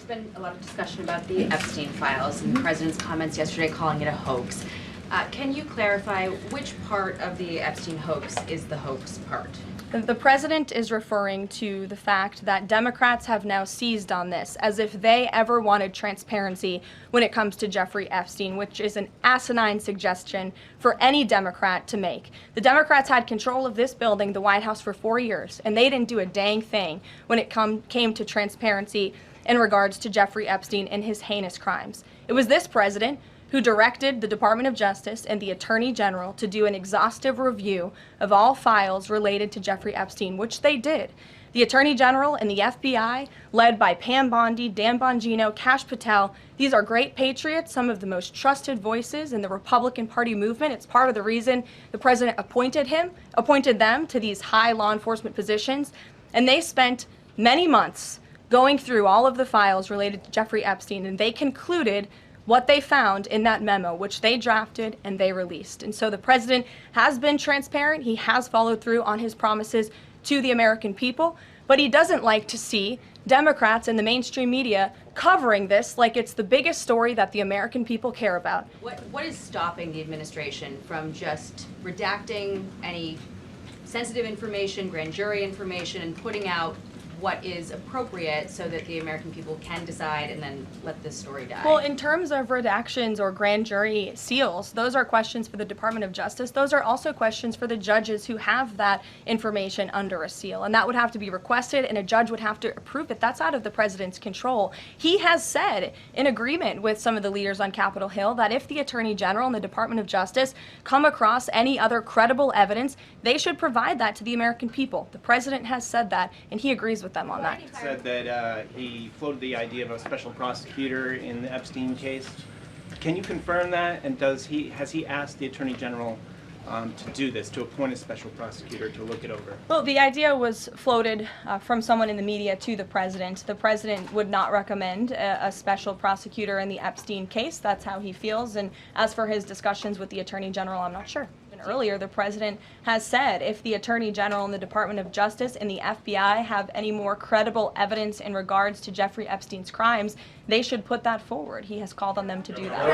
been a lot of discussion about the Epstein files and the president's comments yesterday calling it a hoax. Can you clarify which part of the Epstein hoax is the hoax part? The president is referring to the fact that Democrats have now seized on this as if they ever wanted transparency when it comes to Jeffrey Epstein, which is an asinine suggestion for any Democrat to make. The Democrats had control of this building, the White House, for 4 years, and they didn't do a dang thing when it came to transparency in regards to Jeffrey Epstein and his heinous crimes. It was this president who directed the Department of Justice and the Attorney General to do an exhaustive review of all files related to Jeffrey Epstein, which they did. The Attorney General and the FBI, led by Pam Bondi, Dan Bongino, Kash Patel, these are great patriots, some of the most trusted voices in the Republican Party movement. It's part of the reason the president appointed them to these high law enforcement positions, and they spent many months going through all of the files related to Jeffrey Epstein, and they concluded what they found in that memo, which they drafted and they released. And so the president has been transparent. He has followed through on his promises to the American people, but he doesn't like to see Democrats and the mainstream media covering this like it's the biggest story that the American people care about. What is stopping the administration from just redacting any sensitive information, grand jury information, and putting out what is appropriate so that the American people can decide and then let this story die? Well, in terms of redactions or grand jury seals, those are questions for the Department of Justice. Those are also questions for the judges who have that information under a seal, and that would have to be requested and a judge would have to approve it. That's out of the president's control. He has said, in agreement with some of the leaders on Capitol Hill, that if the Attorney General and the Department of Justice come across any other credible evidence, they should provide that to the American people. The president has said that, and he agrees with them on that. He said that he floated the idea of a special prosecutor in the Epstein case. Can you confirm that? And has he asked the Attorney General to do this, to appoint a special prosecutor to look it over? Well, the idea was floated from someone in the media to the president. The president would not recommend a special prosecutor in the Epstein case. That's how he feels. And as for his discussions with the Attorney General, I'm not sure. Earlier, the president has said if the Attorney General and the Department of Justice and the FBI have any more credible evidence in regards to Jeffrey Epstein's crimes, they should put that forward. He has called on them to do that.